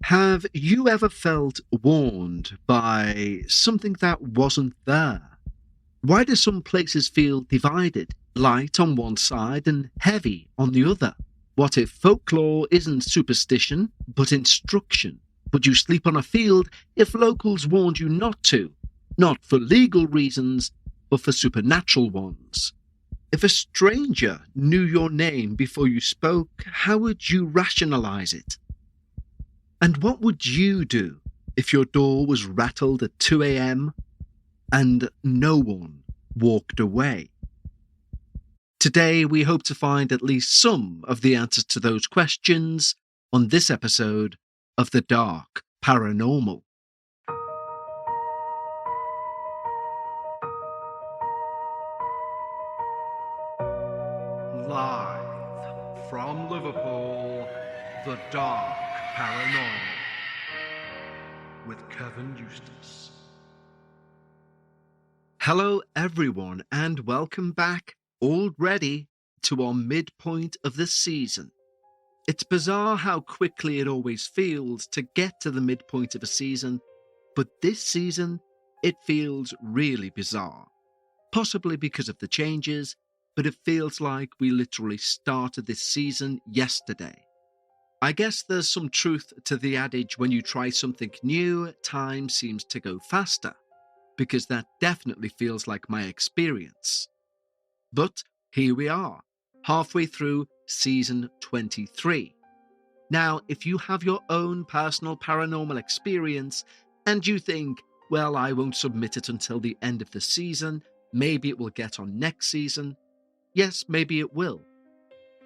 Have you ever felt warned by something that wasn't there? Why do some places feel divided, light on one side and heavy on the other? What if folklore isn't superstition, but instruction? Would you sleep on a field if locals warned you not to? Not for legal reasons, but for supernatural ones. If a stranger knew your name before you spoke, how would you rationalize it? And what would you do if your door was rattled at 2 a.m. and no one walked away? Today, we hope to find at least some of the answers to those questions on this episode of the Dark Paranormal. Live from Liverpool, the Dark Paranormal with Kevin Eustace. Hello everyone and welcome back already to our midpoint of the season. It's bizarre how quickly it always feels to get to the midpoint of a season, but this season it feels really bizarre. Possibly because of the changes, but it feels like we literally started this season yesterday. I guess there's some truth to the adage when you try something new, time seems to go faster, because that definitely feels like my experience. But here we are, halfway through season 23. Now, if you have your own personal paranormal experience and you think, well, I won't submit it until the end of the season, maybe it will get on next season. Yes, maybe it will.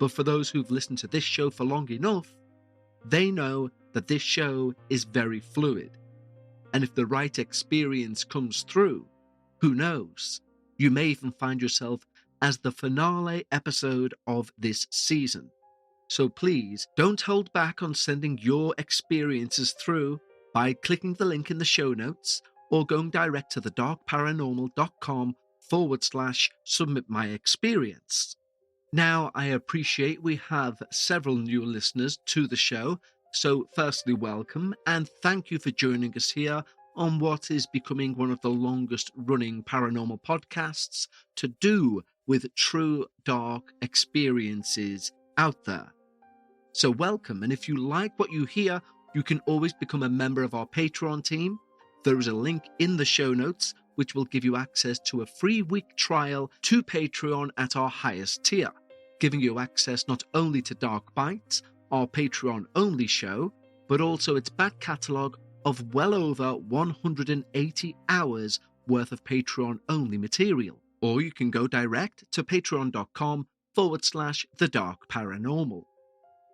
But for those who've listened to this show for long enough, they know that this show is very fluid. And if the right experience comes through, who knows? You may even find yourself as the finale episode of this season. So please don't hold back on sending your experiences through by clicking the link in the show notes or going direct to thedarkparanormal.com/submit my experience. Now, I appreciate we have several new listeners to the show, so firstly, welcome, and thank you for joining us here on what is becoming one of the longest-running paranormal podcasts to do with true dark experiences out there. So welcome, and if you like what you hear, you can always become a member of our Patreon team. There is a link in the show notes which will give you access to a free week trial to Patreon at our highest tier, giving you access not only to Dark Bites, our Patreon-only show, but also its back catalogue of well over 180 hours worth of Patreon-only material. Or you can go direct to patreon.com/thedarkparanormal.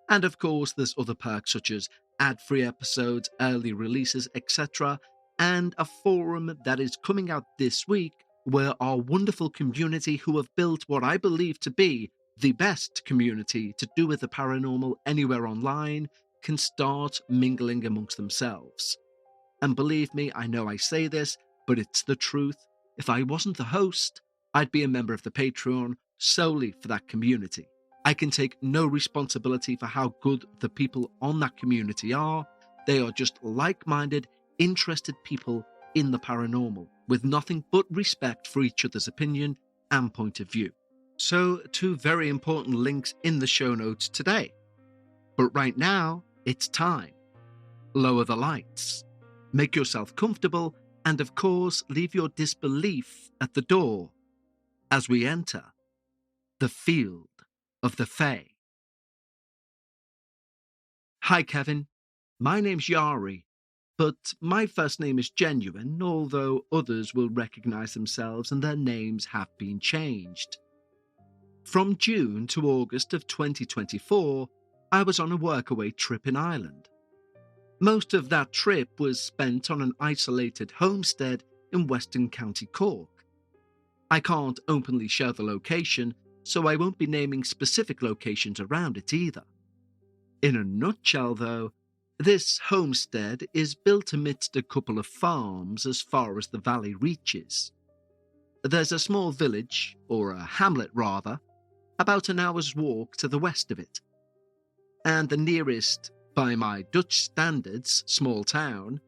And of course, there's other perks such as ad-free episodes, early releases, etc., and a forum that is coming out this week where our wonderful community who have built what I believe to be the best community to do with the paranormal anywhere online can start mingling amongst themselves. And believe me, I know I say this, but it's the truth. If I wasn't the host, I'd be a member of the Patreon solely for that community. I can take no responsibility for how good the people on that community are. They are just like-minded, interested people in the paranormal, with nothing but respect for each other's opinion and point of view. So, two very important links in the show notes today. But right now, it's time. Lower the lights, make yourself comfortable, and of course, leave your disbelief at the door as we enter the Field of the Fae. Hi, Kevin. My name's Yari, but my first name is genuine, although others will recognize themselves and their names have been changed. From June to August of 2024, I was on a workaway trip in Ireland. Most of that trip was spent on an isolated homestead in Western County Cork. I can't openly share the location, so I won't be naming specific locations around it either. In a nutshell, though, this homestead is built amidst a couple of farms as far as the valley reaches. There's a small village, or a hamlet rather, about an hour's walk to the west of it. And the nearest by my Dutch standards, small town,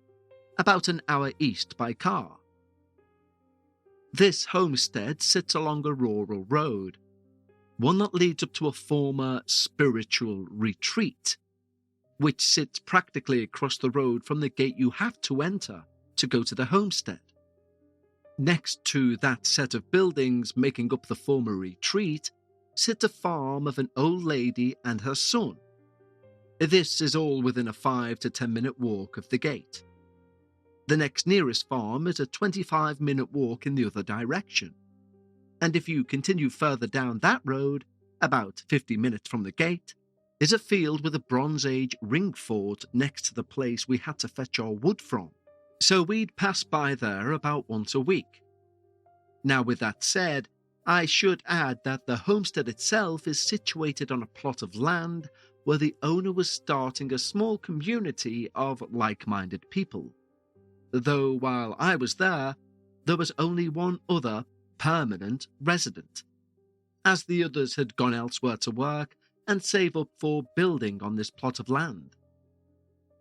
about an hour east by car. This homestead sits along a rural road, one that leads up to a former spiritual retreat, which sits practically across the road from the gate you have to enter to go to the homestead. Next to that set of buildings making up the former retreat sits a farm of an old lady and her son. This is all within a 5 to 10 minute walk of the gate. The next nearest farm is a 25-minute walk in the other direction, and if you continue further down that road, about 50 minutes from the gate, is a field with a Bronze Age ring fort next to the place we had to fetch our wood from, so we'd pass by there about once a week. Now, with that said, I should add that the homestead itself is situated on a plot of land where the owner was starting a small community of like-minded people, though while I was there was only one other permanent resident, as the others had gone elsewhere to work and save up for building on this plot of land.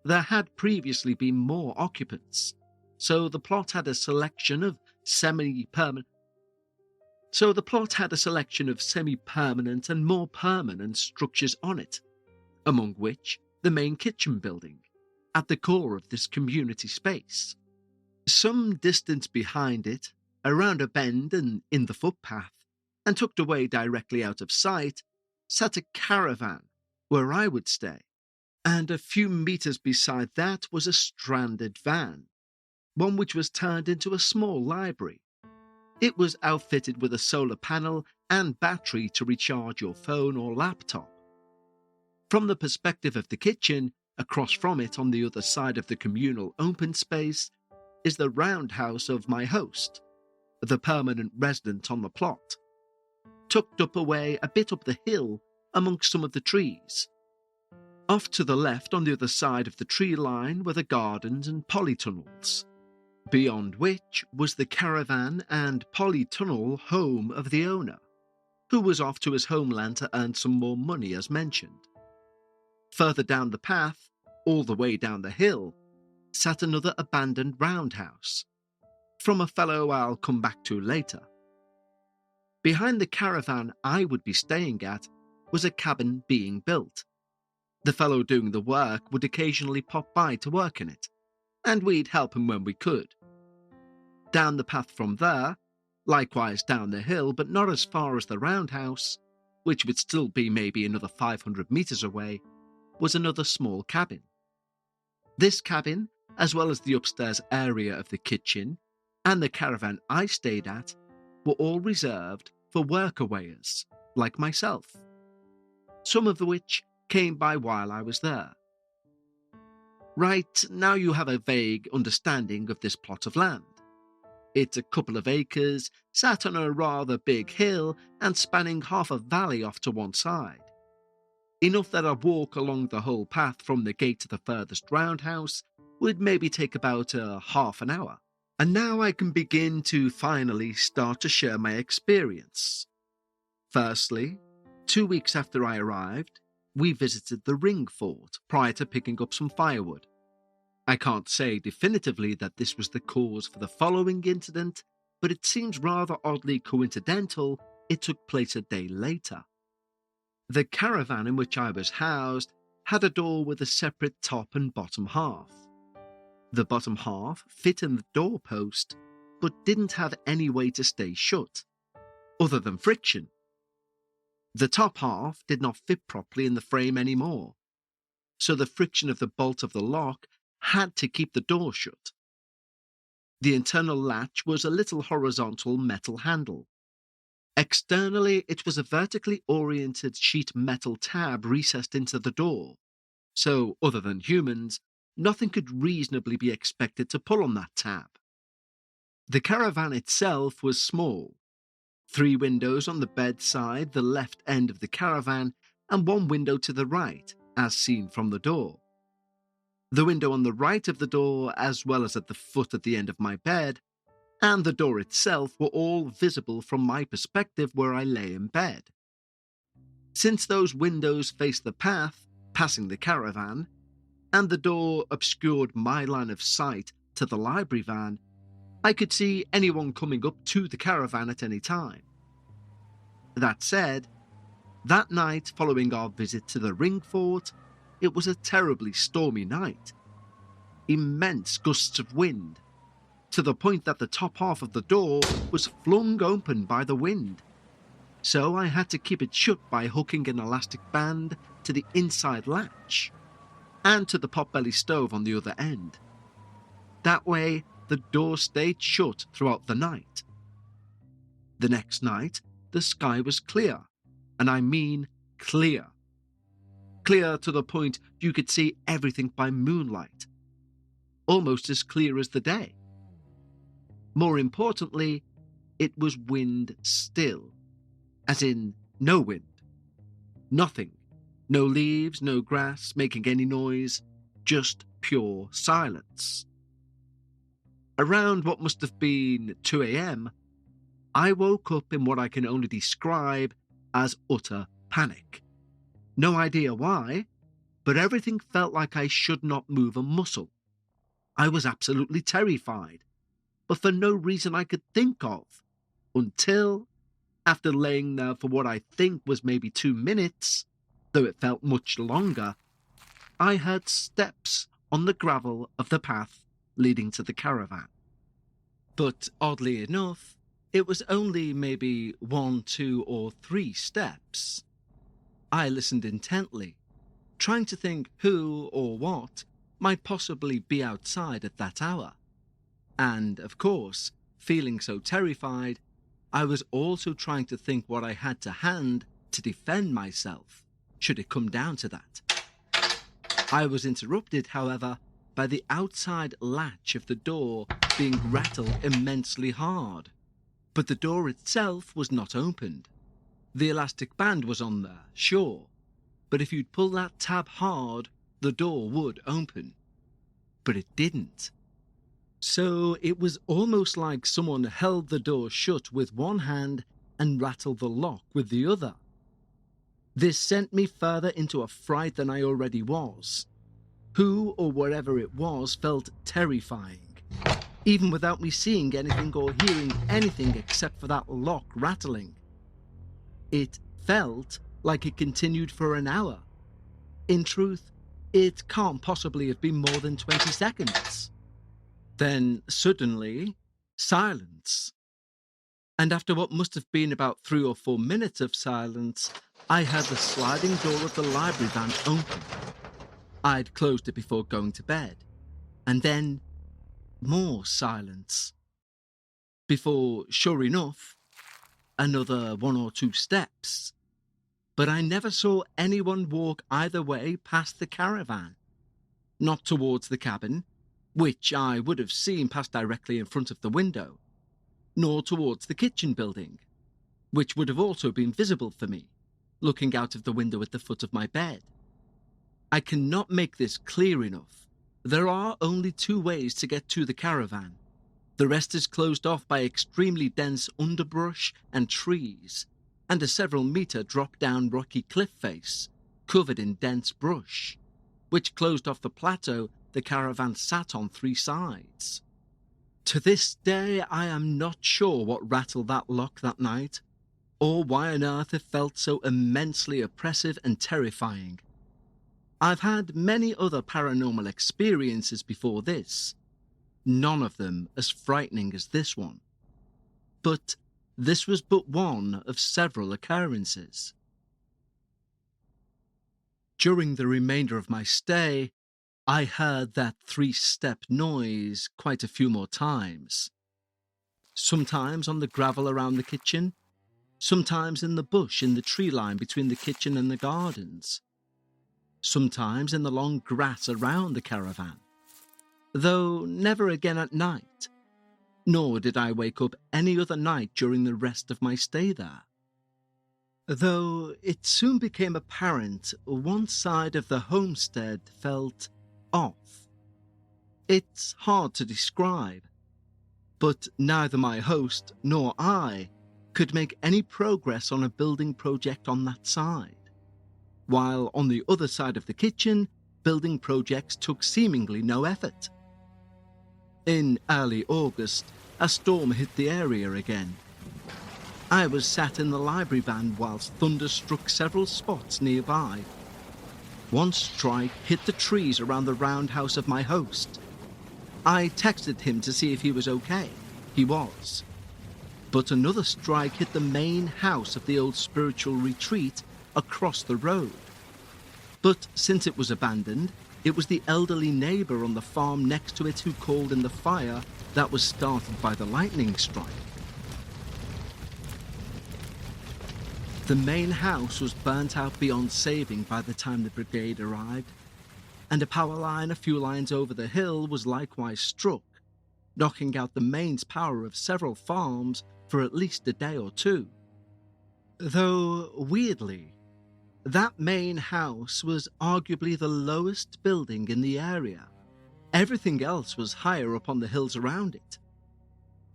There had previously been more occupants, so the plot had a selection of semi-permanent and more permanent structures on it, among which the main kitchen building, at the core of this community space. Some distance behind it, around a bend and in the footpath, and tucked away directly out of sight, sat a caravan where I would stay, and a few meters beside that was a stranded van, one which was turned into a small library. It was outfitted with a solar panel and battery to recharge your phone or laptop. From the perspective of the kitchen, across from it on the other side of the communal open space, is the roundhouse of my host, the permanent resident on the plot, tucked up away a bit up the hill amongst some of the trees. Off to the left on the other side of the tree line were the gardens and polytunnels, beyond which was the caravan and polytunnel home of the owner, who was off to his homeland to earn some more money as mentioned. Further down the path, all the way down the hill, sat another abandoned roundhouse, from a fellow I'll come back to later. Behind the caravan I would be staying at was a cabin being built. The fellow doing the work would occasionally pop by to work in it, and we'd help him when we could. Down the path from there, likewise down the hill but not as far as the roundhouse, which would still be maybe another 500 meters away, was another small cabin. This cabin, as well as the upstairs area of the kitchen and the caravan I stayed at, were all reserved for workawayers like myself, some of which came by while I was there. Right, now you have a vague understanding of this plot of land. It's a couple of acres, sat on a rather big hill and spanning half a valley off to one side. Enough that a walk along the whole path from the gate to the furthest roundhouse would maybe take about half an hour. And now I can begin to finally start to share my experience. Firstly, 2 weeks after I arrived, we visited the ring fort prior to picking up some firewood. I can't say definitively that this was the cause for the following incident, but it seems rather oddly coincidental it took place a day later. The caravan in which I was housed had a door with a separate top and bottom half. The bottom half fit in the doorpost, but didn't have any way to stay shut, other than friction. The top half did not fit properly in the frame anymore, so the friction of the bolt of the lock had to keep the door shut. The internal latch was a little horizontal metal handle. Externally, it was a vertically oriented sheet metal tab recessed into the door, so other than humans, nothing could reasonably be expected to pull on that tab. The caravan itself was small. 3 windows on the bedside, the left end of the caravan, and 1 window to the right, as seen from the door. The window on the right of the door, as well as at the foot at the end of my bed, and the door itself were all visible from my perspective where I lay in bed. Since those windows faced the path, passing the caravan, and the door obscured my line of sight to the library van, I could see anyone coming up to the caravan at any time. That said, that night following our visit to the ring fort, it was a terribly stormy night. Immense gusts of wind, to the point that the top half of the door was flung open by the wind. So I had to keep it shut by hooking an elastic band to the inside latch and to the potbelly stove on the other end. That way, the door stayed shut throughout the night. The next night, the sky was clear, and I mean clear. Clear to the point you could see everything by moonlight. Almost as clear as the day. More importantly, it was wind still, as in no wind. Nothing. No leaves, no grass making any noise, just pure silence. Around what must have been 2 a.m, I woke up in what I can only describe as utter panic. No idea why, but everything felt like I should not move a muscle. I was absolutely terrified, but for no reason I could think of, until, after laying there for what I think was maybe 2 minutes, though it felt much longer, I heard steps on the gravel of the path leading to the caravan. But oddly enough, it was only maybe 1, 2, or 3 steps. I listened intently, trying to think who or what might possibly be outside at that hour. And, of course, feeling so terrified, I was also trying to think what I had to hand to defend myself, should it come down to that. I was interrupted, however, by the outside latch of the door being rattled immensely hard. But the door itself was not opened. The elastic band was on there, sure, but if you'd pull that tab hard, the door would open. But it didn't. So it was almost like someone held the door shut with one hand and rattled the lock with the other. This sent me further into a fright than I already was. Who or whatever it was felt terrifying, even without me seeing anything or hearing anything except for that lock rattling. It felt like it continued for an hour. In truth, it can't possibly have been more than 20 seconds. Then, suddenly, silence. And after what must have been about 3 or 4 minutes of silence, I heard the sliding door of the library van open. I'd closed it before going to bed. And then, more silence. Before, sure enough, another 1 or 2 steps. But I never saw anyone walk either way past the caravan. Not towards the cabin, which I would have seen pass directly in front of the window, nor towards the kitchen building, which would have also been visible for me, looking out of the window at the foot of my bed. I cannot make this clear enough. There are only 2 ways to get to the caravan. The rest is closed off by extremely dense underbrush and trees, and a several-metre drop-down rocky cliff face, covered in dense brush, which closed off the plateau the caravan sat on 3 sides. To this day, I am not sure what rattled that lock that night, or why on earth it felt so immensely oppressive and terrifying. I've had many other paranormal experiences before this, none of them as frightening as this one. But this was but one of several occurrences. During the remainder of my stay, I heard that 3-step noise quite a few more times. Sometimes on the gravel around the kitchen, sometimes in the bush in the tree line between the kitchen and the gardens, sometimes in the long grass around the caravan, though never again at night, nor did I wake up any other night during the rest of my stay there. Though it soon became apparent one side of the homestead felt off. It's hard to describe, but neither my host nor I could make any progress on a building project on that side, while on the other side of the kitchen building projects took seemingly no effort. In early August, a storm hit the area again. I was sat in the library van whilst thunder struck several spots nearby. One strike hit the trees around the roundhouse of my host. I texted him to see if he was okay. He was. But another strike hit the main house of the old spiritual retreat across the road. But since it was abandoned, it was the elderly neighbour on the farm next to it who called in the fire that was started by the lightning strike. The main house was burnt out beyond saving by the time the brigade arrived, and a power line a few lines over the hill was likewise struck, knocking out the mains power of several farms for at least a day or two. Though, weirdly, that main house was arguably the lowest building in the area. Everything else was higher up on the hills around it.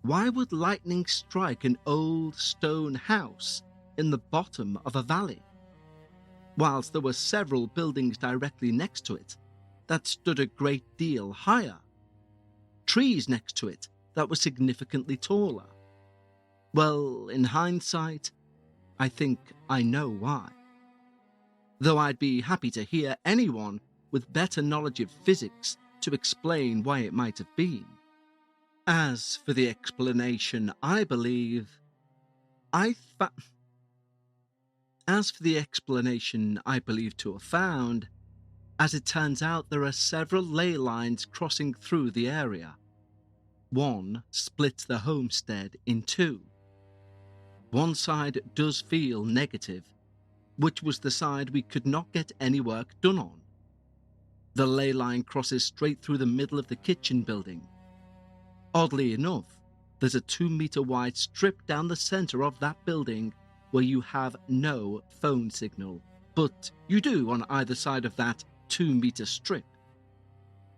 Why would lightning strike an old stone house in the bottom of a valley, whilst there were several buildings directly next to it that stood a great deal higher, trees next to it that were significantly taller? Well, in hindsight, I think I know why. Though I'd be happy to hear anyone with better knowledge of physics to explain why it might have been. As for the explanation I believe to have found, as it turns out there are several ley lines crossing through the area. One splits the homestead in two. One side does feel negative, which was the side we could not get any work done on. The ley line crosses straight through the middle of the kitchen building. Oddly enough, there's a 2-meter wide strip down the centre of that building where you have no phone signal, but you do on either side of that 2-meter strip.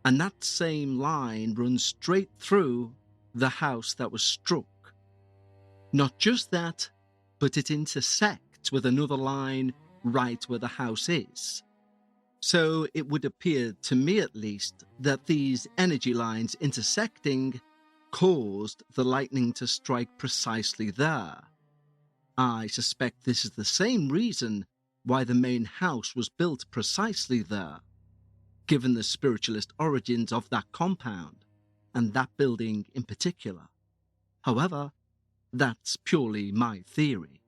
And that same line runs straight through the house that was struck. Not just that, but it intersects with another line right where the house is. So it would appear, to me at least, that these energy lines intersecting caused the lightning to strike precisely there. I suspect this is the same reason why the main house was built precisely there, given the spiritualist origins of that compound, and that building in particular. However, that's purely my theory.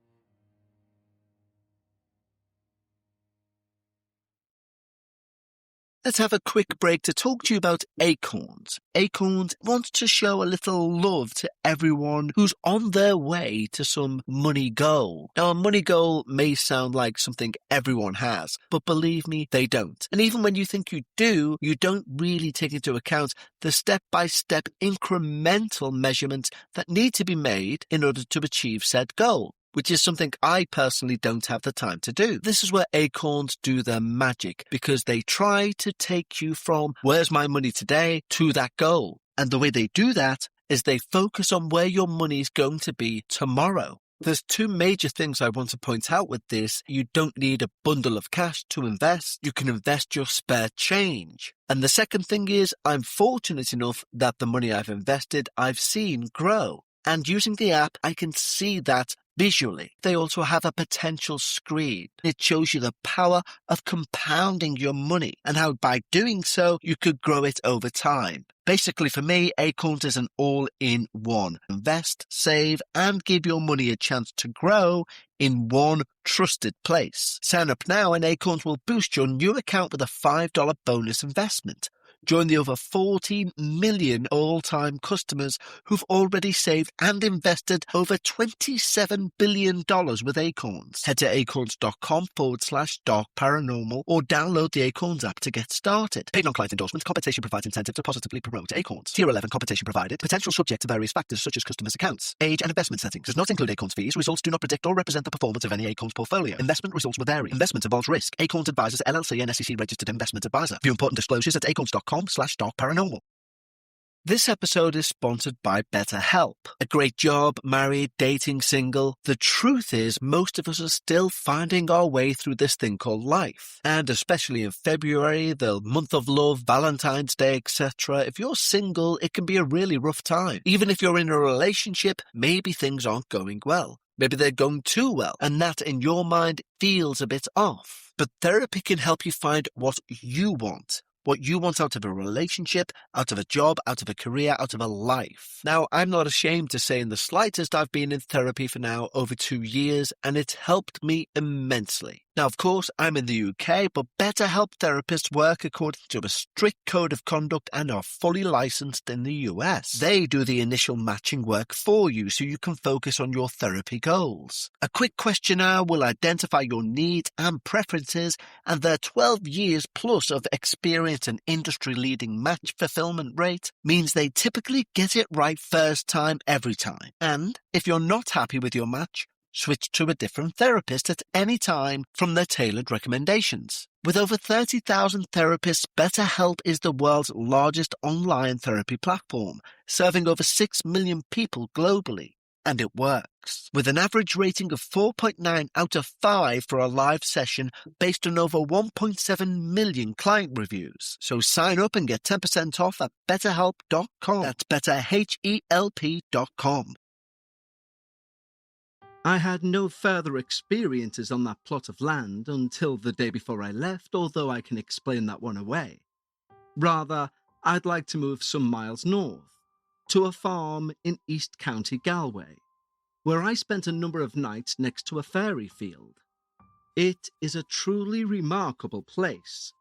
Let's have a quick break to talk to you about Acorns. Acorns wants to show a little love to everyone who's on their way to some money goal. Now, a money goal may sound like something everyone has, but believe me, they don't. And even when you think you do, you don't really take into account the step-by-step incremental measurements that need to be made in order to achieve said goal, which is something I personally don't have the time to do. This is where Acorns do their magic, because they try to take you from where's my money today to that goal. And the way they do that is they focus on where your money is going to be tomorrow. There's two major things I want to point out with this. You don't need a bundle of cash to invest. You can invest your spare change. And the second thing is, I'm fortunate enough that the money I've invested, I've seen grow. And using the app, I can see that visually. They also have a potential screen. It shows you the power of compounding your money and how by doing so, you could grow it over time. Basically, for me, Acorns is an all-in-one. Invest, save, and give your money a chance to grow in one trusted place. Sign up now and Acorns will boost your new account with a $5 bonus investment. Join the over 40 million all-time customers who've already saved and invested over $27 billion with Acorns. Head to acorns.com/Dark Paranormal or download the Acorns app to get started. Paid non-client endorsement. Compensation provides incentive to positively promote Acorns. Tier 11 compensation provided. Potential subject to various factors such as customers' accounts. Age and investment settings. Does not include Acorns fees. Results do not predict or represent the performance of any Acorns portfolio. Investment results will vary. Investment involves risk. Acorns Advisors LLC and SEC registered investment advisor. View important disclosures at acorns.com/Dark Paranormal. This episode is sponsored by BetterHelp. A great job, married, dating, single. The truth is, most of us are still finding our way through this thing called life. And especially in February, the month of love, Valentine's Day, etc., if you're single, it can be a really rough time. Even if you're in a relationship, maybe things aren't going well. Maybe they're going too well, and that in your mind feels a bit off. But therapy can help you find what you want out of a relationship, out of a job, out of a career, out of a life. Now, I'm not ashamed to say in the slightest I've been in therapy for now over 2 years, and it's helped me immensely. Now, of course, I'm in the UK, but BetterHelp therapists work according to a strict code of conduct and are fully licensed in the US. They do the initial matching work for you so you can focus on your therapy goals. A quick questionnaire will identify your needs and preferences, and their 12 years plus of experience and industry-leading match fulfillment rate means they typically get it right first time every time. And if you're not happy with your match, switch to a different therapist at any time from their tailored recommendations. With over 30,000 therapists, BetterHelp is the world's largest online therapy platform, serving over 6 million people globally. And it works. With an average rating of 4.9 out of 5 for a live session based on over 1.7 million client reviews. So sign up and get 10% off at betterhelp.com. That's betterhelp.com. I had no further experiences on that plot of land until the day before I left, although I can explain that one away. Rather, I'd like to move some miles north, to a farm in East County Galway, where I spent a number of nights next to a fairy field. It is a truly remarkable place,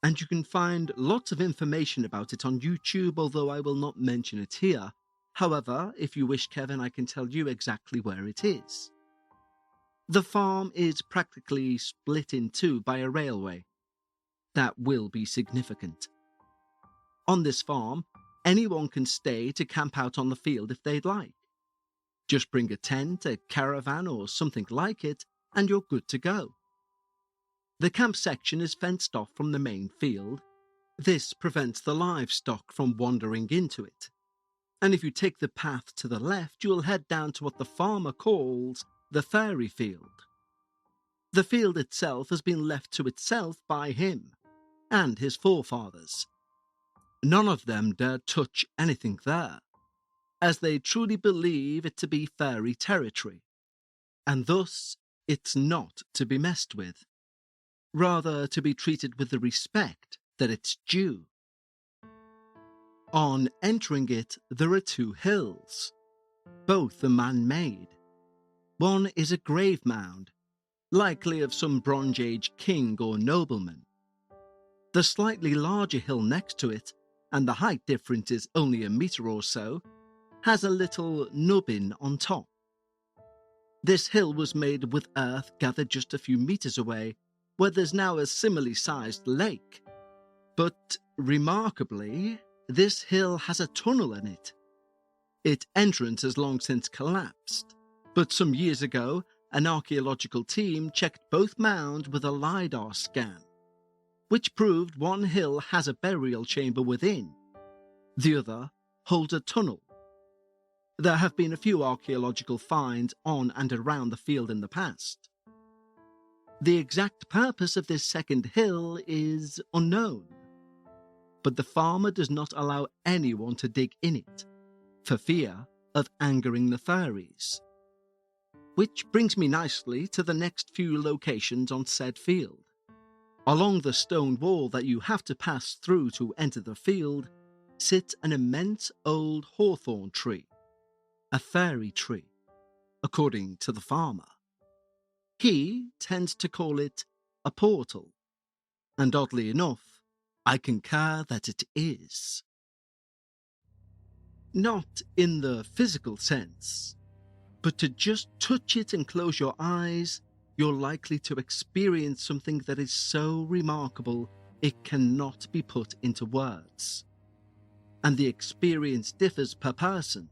and you can find lots of information about it on YouTube, although I will not mention it here. However, if you wish, Kevin, I can tell you exactly where it is. The farm is practically split in two by a railway. That will be significant. On this farm, anyone can stay to camp out on the field if they'd like. Just bring a tent, a caravan, or something like it, and you're good to go. The camp section is fenced off from the main field. This prevents the livestock from wandering into it. And if you take the path to the left, you'll head down to what the farmer calls the fairy field. The field itself has been left to itself by him and his forefathers. None of them dare touch anything there, as they truly believe it to be fairy territory, and thus it's not to be messed with, rather to be treated with the respect that it's due. On entering it, there are 2 hills, both are man-made. One is a grave mound, likely of some Bronze Age king or nobleman. The slightly larger hill next to it, and the height difference is only a metre or so, has a little nubbin on top. This hill was made with earth gathered just a few metres away, where there's now a similarly sized lake. But, remarkably, this hill has a tunnel in it. Its entrance has long since collapsed, but some years ago, an archaeological team checked both mounds with a LiDAR scan, which proved one hill has a burial chamber within. The other holds a tunnel. There have been a few archaeological finds on and around the field in the past. The exact purpose of this second hill is unknown, but the farmer does not allow anyone to dig in it, for fear of angering the fairies. Which brings me nicely to the next few locations on said field. Along the stone wall that you have to pass through to enter the field sits an immense old hawthorn tree, a fairy tree, according to the farmer. He tends to call it a portal, and oddly enough, I concur that it is. Not in the physical sense, but to just touch it and close your eyes, you're likely to experience something that is so remarkable it cannot be put into words. And the experience differs per person.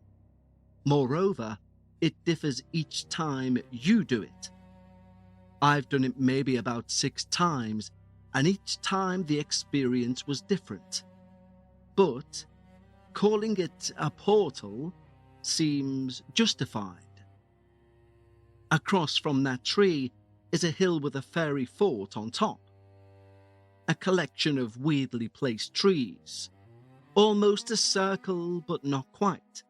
Moreover, it differs each time you do it. I've done it maybe about 6 times, and each time the experience was different. But calling it a portal seems justified. Across from that tree is a hill with a fairy fort on top. A collection of weirdly placed trees, almost a circle but not quite.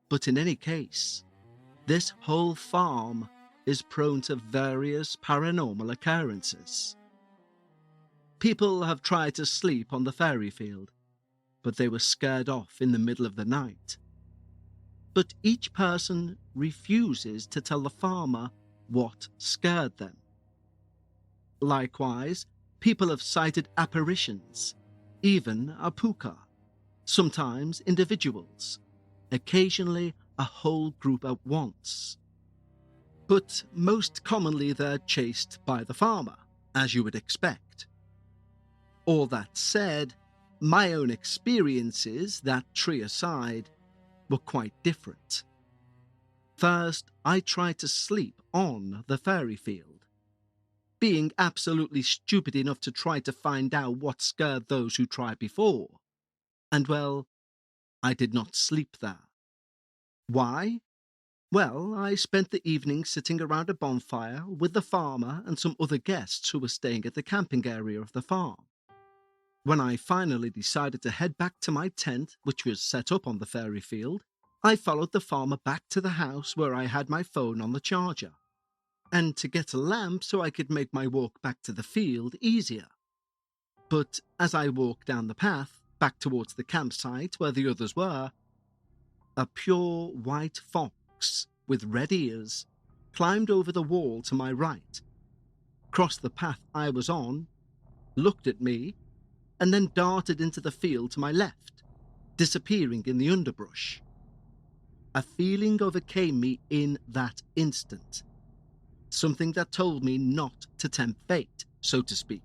But in any case, this whole farm is prone to various paranormal occurrences. People have tried to sleep on the fairy field, but they were scared off in the middle of the night. But each person refuses to tell the farmer what scared them. Likewise, people have cited apparitions, even a puka, sometimes individuals, occasionally a whole group at once. But most commonly they're chased by the farmer, as you would expect. All that said, my own experiences, that tree aside, were quite different. First, I tried to sleep on the fairy field, being absolutely stupid enough to try to find out what scared those who tried before. And well, I did not sleep there. Why? Well, I spent the evening sitting around a bonfire with the farmer and some other guests who were staying at the camping area of the farm. When I finally decided to head back to my tent, which was set up on the fairy field, I followed the farmer back to the house where I had my phone on the charger, and to get a lamp so I could make my walk back to the field easier. But as I walked down the path, back towards the campsite where the others were, a pure white fox with red ears climbed over the wall to my right, crossed the path I was on, looked at me, and then darted into the field to my left, disappearing in the underbrush. A feeling overcame me in that instant, something that told me not to tempt fate, so to speak.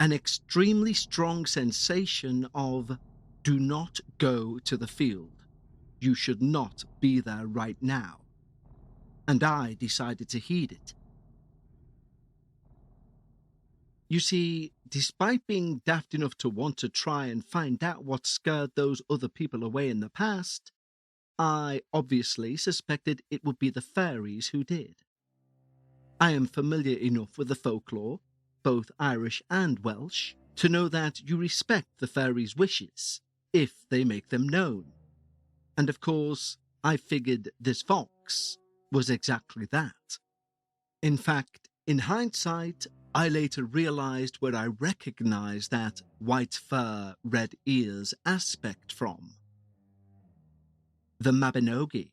An extremely strong sensation of, do not go to the field. You should not be there right now. And I decided to heed it. You see, despite being daft enough to want to try and find out what scared those other people away in the past, I obviously suspected it would be the fairies who did. I am familiar enough with the folklore, both Irish and Welsh, to know that you respect the fairies' wishes, if they make them known. And of course, I figured this fox was exactly that. In fact, in hindsight, I later realized where I recognized that white fur, red ears aspect from. The Mabinogi,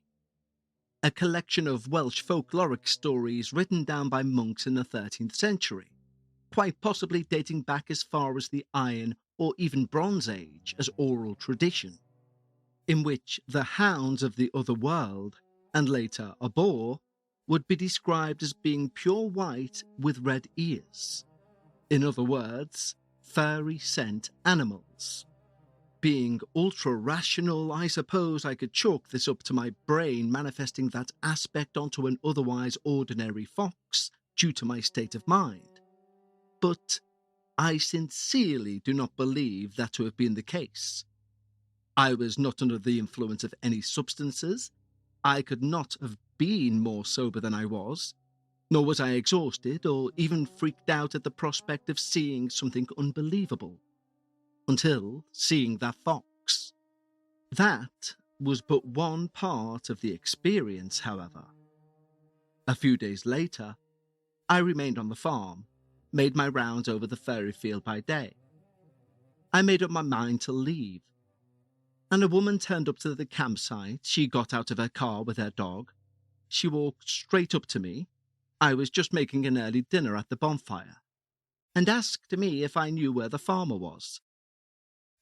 a collection of Welsh folkloric stories written down by monks in the 13th century, quite possibly dating back as far as the Iron or even Bronze Age as oral tradition, in which the hounds of the other world, and later a boar, would be described as being pure white with red ears. In other words, fairy-scent animals. Being ultra-rational, I suppose I could chalk this up to my brain manifesting that aspect onto an otherwise ordinary fox due to my state of mind. But I sincerely do not believe that to have been the case. I was not under the influence of any substances. I could not have been more sober than I was, nor was I exhausted or even freaked out at the prospect of seeing something unbelievable. Until seeing that fox. That was but one part of the experience, however. A few days later, I remained on the farm, made my rounds over the fairy field by day. I made up my mind to leave, and a woman turned up to the campsite. She got out of her car with her dog. She walked straight up to me. I was just making an early dinner at the bonfire, and asked me if I knew where the farmer was.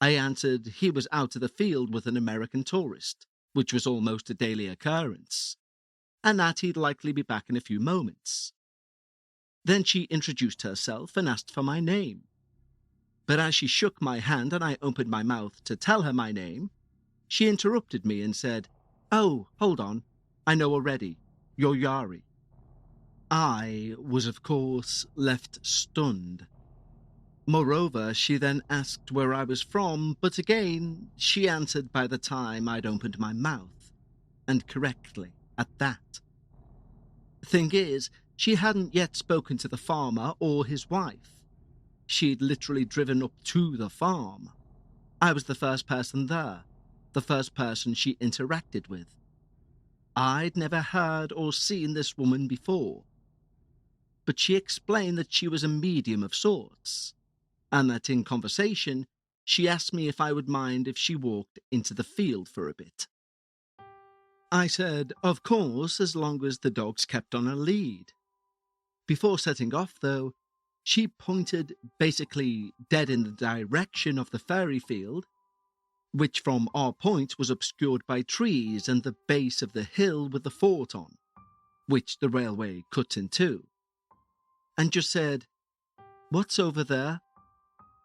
I answered he was out to the field with an American tourist, which was almost a daily occurrence, and that he'd likely be back in a few moments. Then she introduced herself and asked for my name. But as she shook my hand and I opened my mouth to tell her my name, she interrupted me and said, "Oh, hold on, I know already, you're Yari." I was, of course, left stunned. Moreover, she then asked where I was from, but again, she answered by the time I'd opened my mouth, and correctly at that. Thing is, she hadn't yet spoken to the farmer or his wife. She'd literally driven up to the farm. I was the first person there, the first person she interacted with. I'd never heard or seen this woman before, but she explained that she was a medium of sorts, and that in conversation, she asked me if I would mind if she walked into the field for a bit. I said, of course, as long as the dogs kept on a lead. Before setting off, though, she pointed basically dead in the direction of the fairy field, which from our point was obscured by trees and the base of the hill with the fort on, which the railway cut in two, and just said, "What's over there?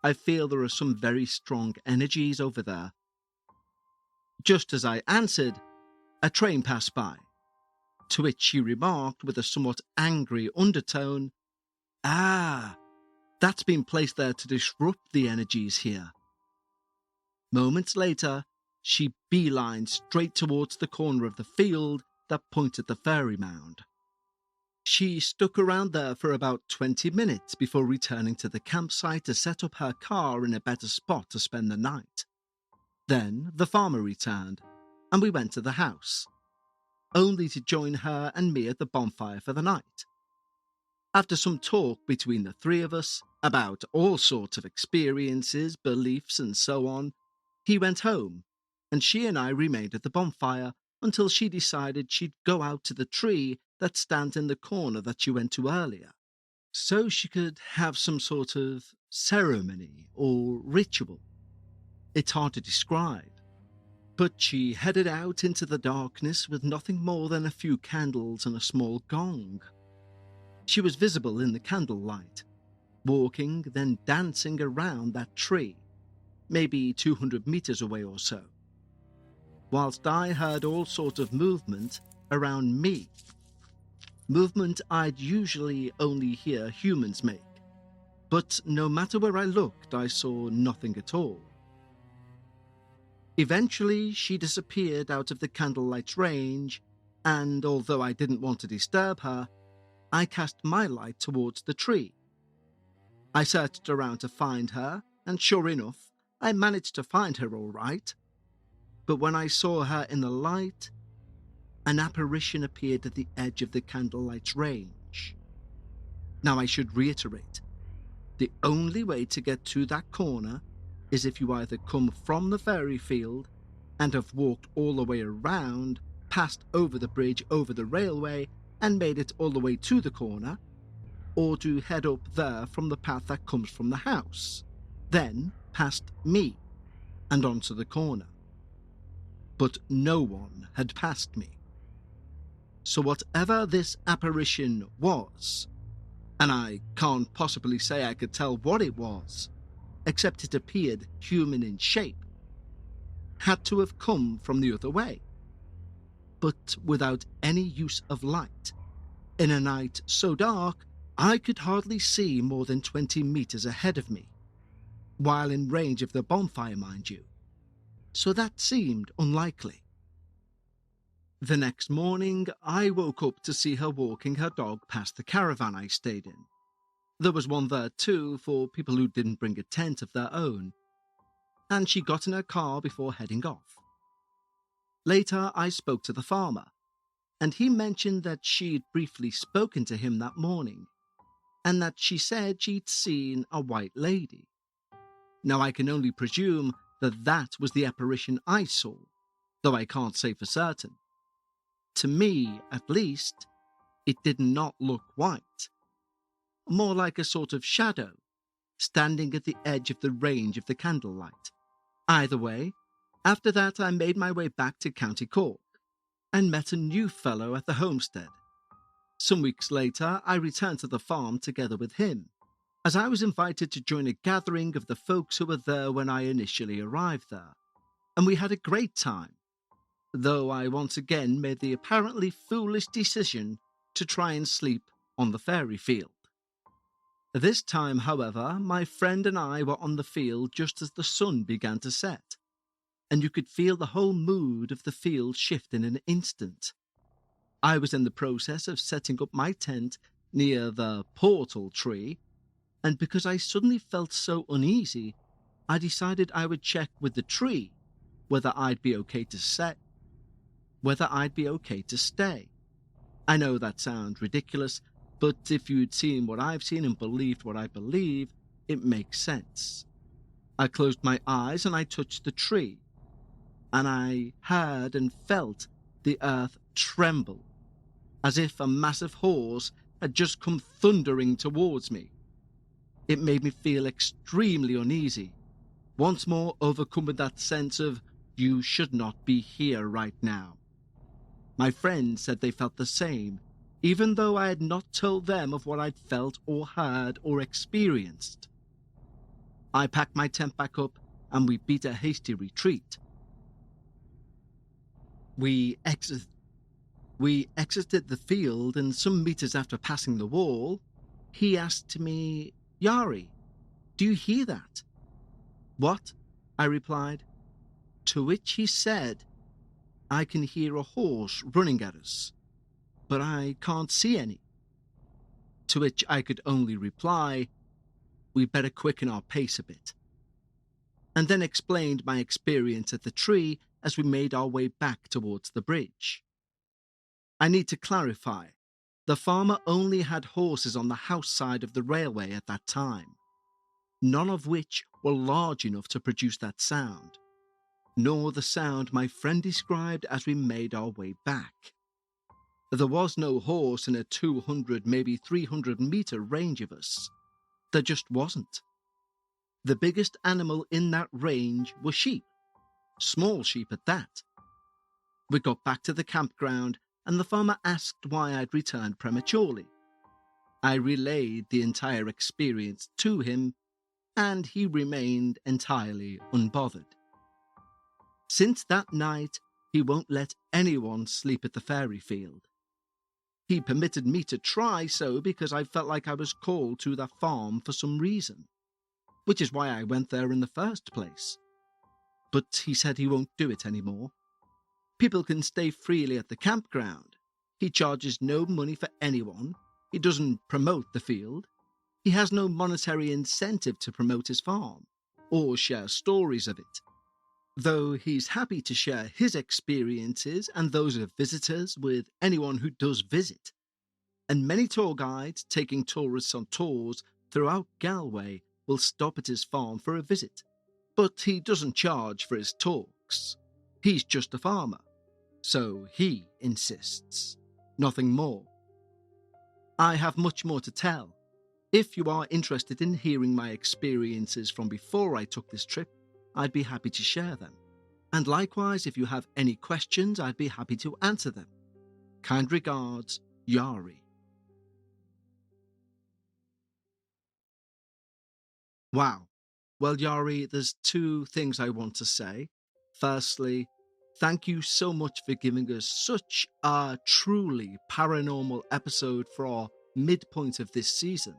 I feel there are some very strong energies over there." Just as I answered, a train passed by, to which she remarked with a somewhat angry undertone, "Ah, that's been placed there to disrupt the energies here." Moments later, she beelined straight towards the corner of the field that pointed the fairy mound. She stuck around there for about 20 minutes before returning to the campsite to set up her car in a better spot to spend the night. Then the farmer returned, and we went to the house, only to join her and me at the bonfire for the night. After some talk between the three of us about all sorts of experiences, beliefs, and so on, he went home, and she and I remained at the bonfire until she decided she'd go out to the tree that stands in the corner that she went to earlier, so she could have some sort of ceremony or ritual. It's hard to describe, but she headed out into the darkness with nothing more than a few candles and a small gong. She was visible in the candlelight, walking, then dancing around that tree, maybe 200 meters away or so, whilst I heard all sorts of movement around me. Movement I'd usually only hear humans make, but no matter where I looked, I saw nothing at all. Eventually, she disappeared out of the candlelight's range, and although I didn't want to disturb her, I cast my light towards the tree. I searched around to find her, and sure enough, I managed to find her all right. But when I saw her in the light, an apparition appeared at the edge of the candlelight's range. Now I should reiterate, the only way to get to that corner is if you either come from the fairy field and have walked all the way around, passed over the bridge over the railway and made it all the way to the corner, or to head up there from the path that comes from the house, then past me and onto the corner. But no one had passed me. So whatever this apparition was, and I can't possibly say I could tell what it was, except it appeared human in shape, had to have come from the other way, but without any use of light, in a night so dark I could hardly see more than 20 meters ahead of me, while in range of the bonfire, mind you, so that seemed unlikely. The next morning, I woke up to see her walking her dog past the caravan I stayed in. There was one there too for people who didn't bring a tent of their own, and she got in her car before heading off. Later, I spoke to the farmer, and he mentioned that she'd briefly spoken to him that morning, and that she said she'd seen a white lady. Now I can only presume that that was the apparition I saw, though I can't say for certain. To me, at least, it did not look white, more like a sort of shadow, standing at the edge of the range of the candlelight. Either way, after that I made my way back to County Cork, and met a new fellow at the homestead. Some weeks later, I returned to the farm together with him, as I was invited to join a gathering of the folks who were there when I initially arrived there, and we had a great time, though I once again made the apparently foolish decision to try and sleep on the fairy field. This time, however, my friend and I were on the field just as the sun began to set, and you could feel the whole mood of the field shift in an instant. I was in the process of setting up my tent near the portal tree, and because I suddenly felt so uneasy, I decided I would check with the tree whether I'd be okay to stay. I know that sounds ridiculous, but if you'd seen what I've seen and believed what I believe, it makes sense. I closed my eyes and I touched the tree, and I heard and felt the earth tremble, as if a massive horse had just come thundering towards me. It made me feel extremely uneasy, once more overcome with that sense of, you should not be here right now. My friends said they felt the same, even though I had not told them of what I'd felt or heard or experienced. I packed my tent back up and we beat a hasty retreat. We exited the field, and some meters after passing the wall, he asked me, "Yari, do you hear that?" "What?" I replied. To which he said, "I can hear a horse running at us, but I can't see any." To which I could only reply, "We better quicken our pace a bit," and then explained my experience at the tree as we made our way back towards the bridge. I need to clarify, the farmer only had horses on the house side of the railway at that time, none of which were large enough to produce that sound, nor the sound my friend described as we made our way back. There was no horse in a 200, maybe 300-meter range of us. There just wasn't. The biggest animal in that range were sheep, small sheep at that. We got back to the campground, and the farmer asked why I'd returned prematurely. I relayed the entire experience to him, and he remained entirely unbothered. Since that night, he won't let anyone sleep at the fairy field. He permitted me to try so because I felt like I was called to that farm for some reason, which is why I went there in the first place. But he said he won't do it anymore. People can stay freely at the campground. He charges no money for anyone. He doesn't promote the field. He has no monetary incentive to promote his farm or share stories of it, though he's happy to share his experiences and those of visitors with anyone who does visit. And many tour guides taking tourists on tours throughout Galway will stop at his farm for a visit. But he doesn't charge for his talks. He's just a farmer, so he insists. Nothing more. I have much more to tell. If you are interested in hearing my experiences from before I took this trip, I'd be happy to share them. And likewise, if you have any questions, I'd be happy to answer them. Kind regards, Yari. Wow. Well, Yari, there's two things I want to say. Firstly, thank you so much for giving us such a truly paranormal episode for our midpoint of this season.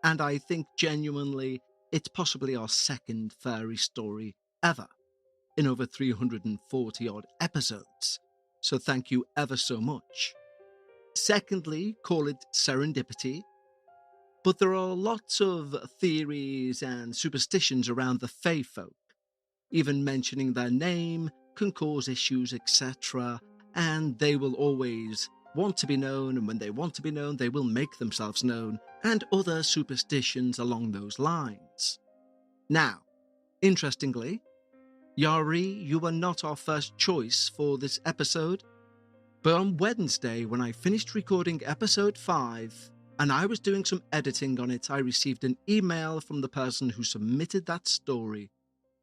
And I think genuinely it's possibly our second fairy story ever in over 340 odd episodes. So thank you ever so much. Secondly, call it serendipity. But there are lots of theories and superstitions around the Fae folk. Even mentioning their name can cause issues, etc. And they will always want to be known, and when they want to be known, they will make themselves known, and other superstitions along those lines. Now, interestingly, Yari, you were not our first choice for this episode, but on Wednesday, when I finished recording episode 5, and I was doing some editing on it, I received an email from the person who submitted that story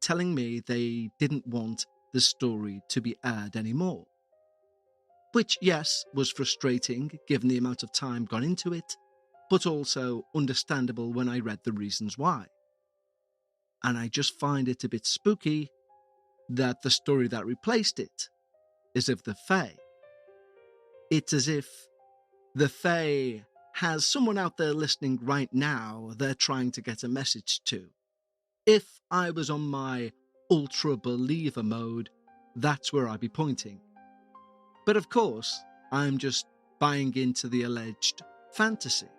telling me they didn't want the story to be aired anymore. Which, yes, was frustrating given the amount of time gone into it, but also understandable when I read the reasons why. And I just find it a bit spooky that the story that replaced it is of the Fae. It's as if the Fae has someone out there listening right now they're trying to get a message to? If I was on my ultra believer mode, that's where I'd be pointing. But of course, I'm just buying into the alleged fantasy.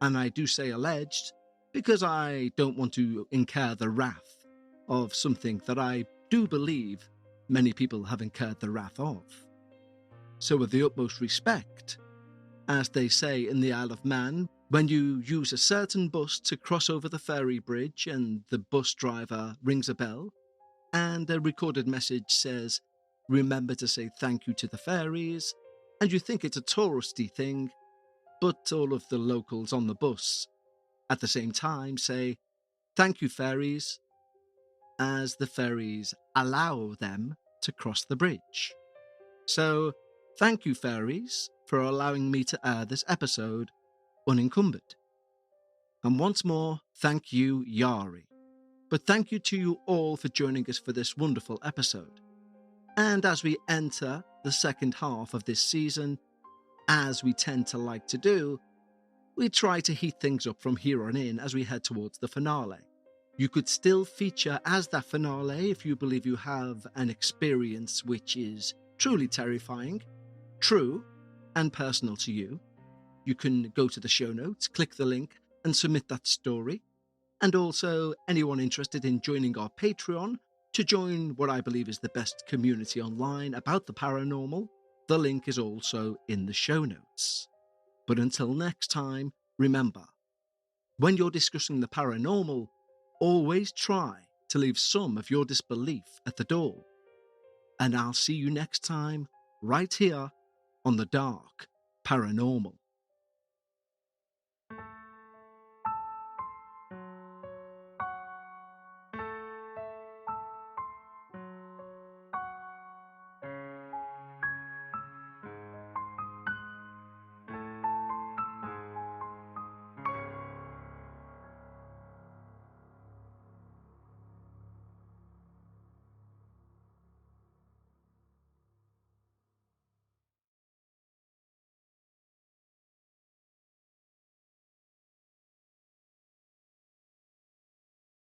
And I do say alleged because I don't want to incur the wrath of something that I do believe many people have incurred the wrath of. So with the utmost respect, as they say in the Isle of Man, when you use a certain bus to cross over the ferry bridge and the bus driver rings a bell and a recorded message says, "Remember to say thank you to the fairies," and you think it's a touristy thing, but all of the locals on the bus at the same time say, "Thank you, fairies," as the fairies allow them to cross the bridge. So, thank you, fairies, for allowing me to air this episode unencumbered. And once more, thank you, Yari. But thank you to you all for joining us for this wonderful episode. And as we enter the second half of this season, as we tend to like to do, we try to heat things up from here on in as we head towards the finale. You could still feature as that finale if you believe you have an experience which is truly terrifying, true, and personal to you. You can go to the show notes, click the link, and submit that story. And also, anyone interested in joining our Patreon to join what I believe is the best community online about the paranormal, the link is also in the show notes. But until next time, remember, when you're discussing the paranormal, always try to leave some of your disbelief at the door. And I'll see you next time, right here on the Dark Paranormal.